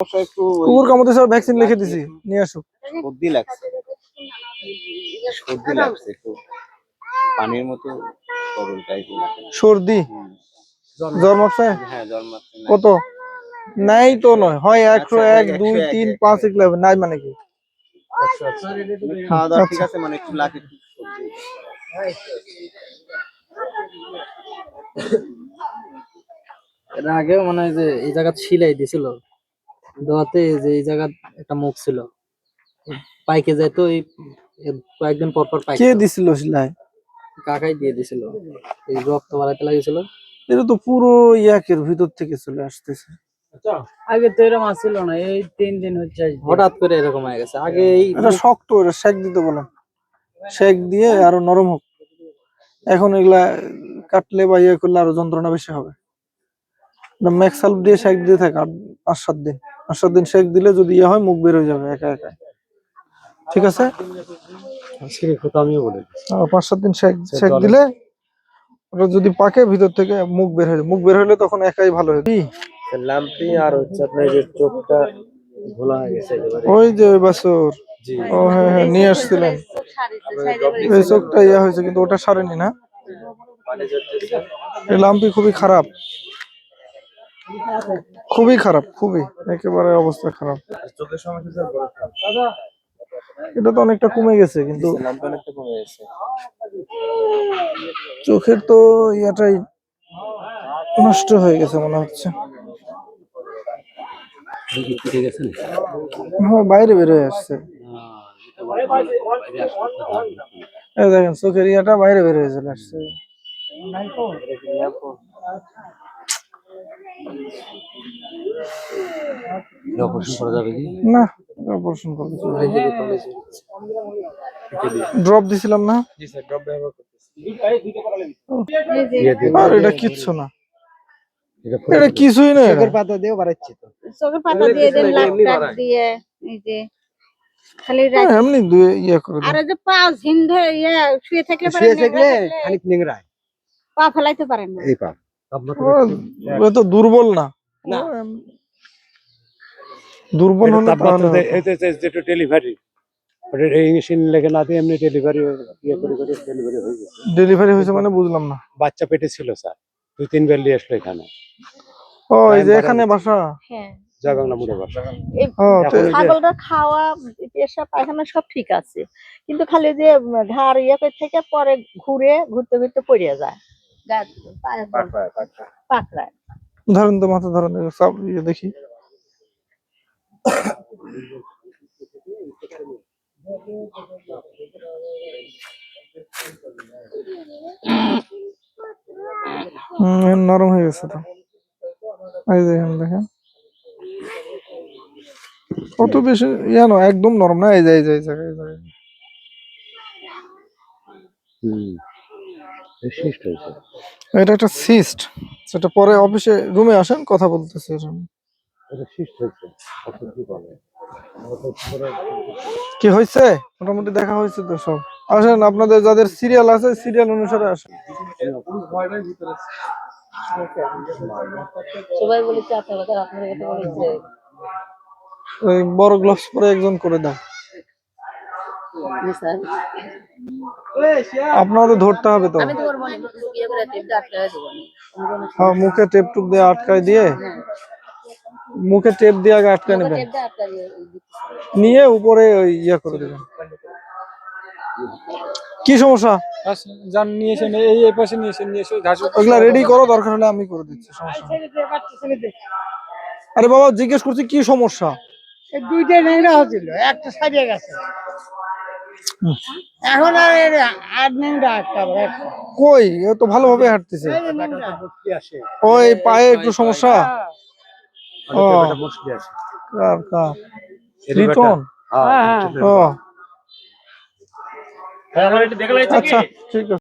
কুকুর কামড়ে sir vaccine লিখে দিছি, নিয়ে আসো। সর্দি লাগছে, সর্দি লাগছে একটু পানির মতো তরল টাইপের। সর্দি, জ্বর মারছে? হ্যাঁ জ্বর মারছে। কত? নাই তো নয়, হয় 101, 2, 3, 5 এগুলো নাই মানে কি? খাওয়া দাওয়া ঠিক আছে, মানে একটু লাগে। এর আগেও মনে হয় যে এই জায়গা ছিলাই দিছিল দোয়াতে, যে এই জায়গা একটা মুখ ছিল, পাইকে যায় তো এই কয়েকদিন পর পর পাইকে। কে দিছিল সিলাই? কাকাই দিয়ে দিছিল, এই রক্ত বাড়াইতে লাগিয়েছিল। এটা তো পুরো ইয়াকের ভিতর থেকে চলে আসতেছে। আগে তো এরকম আসছিল না, এই 3 দিন হচ্ছে হঠাৎ করে এরকম হয়ে গেছে। আগে এটা শক্ত, এটা শেক দিতে বলো, শেক দিয়ে আরো নরম হোক। এখন এগুলা কাটলে বা ইয়ে করলে আরো যন্ত্রণা বেশি হবে। ম্যাক্সাল দিয়ে শেক দিয়ে থাকে 5-7 দিন, 5-7 দিন শেক দিলে যদি ইয়ে হয় মুখ বের হয়ে যাবে একা একা। ঠিক আছে, 5-7 দিন শেক দিলে ওটা যদি পাকে ভিতর থেকে মুখ বের হয়ে, মুখ বের হলে তখন একাই ভালো হবে। লাম্পি আর হচ্ছে আপনার যে চোখটা ঘোলা হয়ে গেছে একেবারে। ওই যে ওই বছর, ও হ্যাঁ হ্যাঁ নিয়ে আসছিলেন, এই চোখটা ইয়া হয়েছে কিন্তু ওটা সারেনি না। এই লাম্পি খুবই খারাপ, খুবই খারাপ, খুবই একেবারে অবস্থা খারাপ। চোখের সমস্যা স্যার, এটা তো অনেকটা কমে গেছে, কিন্তু লাম্পি অনেকটা কমে গেছে। চোখের তো ইয়াটাই নষ্ট হয়ে গেছে মনে হচ্ছে। হ্যাঁ বাইরে বের হয়ে আসছে, এই দেখেন চোখের ইয়াটা বাইরে বের হয়ে চলে আসছে। অপারেশন করা যাবে কি না? অপারেশন করবে, ড্রপ দিছিলাম না? জি স্যার, ড্রপ ব্যবহার করতেছি। আর এটা কিচ্ছু না, এটা কিছুই না। চোখের পাতা দিয়েও বাড়াচ্ছি তো, চোখের পাতা দিয়ে দেন, লাখ দিয়ে এই যে খালি এমনি দুই ইয়া করে আর যে পা ঝিন্ধে শুয়ে থাকলে খানিক নিংড়ায়, পা ফেলাইতে পারেন না। এই পা ও তো দুর্বল না, দুর্বল হলে তাহলে যেটা ডেলিভারি ওটা ইঞ্জেকশন লেগে না দিয়ে এমনি ডেলিভারি ইয়ে করে ডেলিভারি হয়ে গেছে। ডেলিভারি হয়েছে মানে বুঝলাম না। বাচ্চা পেটে ছিল স্যার, 2-3 বার নিয়ে আসলো এখানে। ও এই যে এখানে বাসা? হ্যাঁ, জয় বাংলা মোড়ে বাসা। ছাগলটা খাওয়া, পেশা পায়খানা সব ঠিক আছে, কিন্তু খালি যে ঘাড় ইয়ে থেকে পরে ঘুরতে ঘুরতে পড়ে যায়, পাকড়ায়। ধরেন তো মাথা ধরেন, সব ইয়ে দেখি। নরম হয়ে গেছে তো, এই দেখেন দেখেন কত বেশি ইয়া না, একদম নরম না। এই যে এটা একটা সিস্ট, সেটা পরে অফিসে রুমে আসেন কথা বলতেছি। কি হয়েছে মোটামুটি দেখা হয়েছে তো সব। আসেন, আপনাদের যাদের সিরিয়াল আছে সিরিয়াল অনুসারে আসেন। সবাই বলেছে আপনার কাছে বলেছে ওই বড় গ্লাভস পরে একজন করে দাও, আপনাদের ধরতে হবে তো। হ্যাঁ মুখে টেপ টুপ দিয়ে আটকায় দিয়ে, মুখে টেপ দিয়ে আগে আটকায় নেবেন, নিয়ে উপরে ওই ইয়া করে দেবেন। কি সমস্যা? জান নিয়েছেন, এই পাশে নিয়েছেন, ওগুলা রেডি করো, দরকার হলে আমি করে দিচ্ছি, সমস্যা নেই। আরে বাবা জিজ্ঞেস করছি কি সমস্যা? দুইটা নেংড়া হচ্ছিল, একটা সারিয়ে গেছে, এখন আর নেংড়া আটকাবে। কই ও তো ভালোভাবে হাঁটতেছে। ওই পায়ে একটু সমস্যা। ও কার রিটন? ও আচ্ছা ঠিক আছে।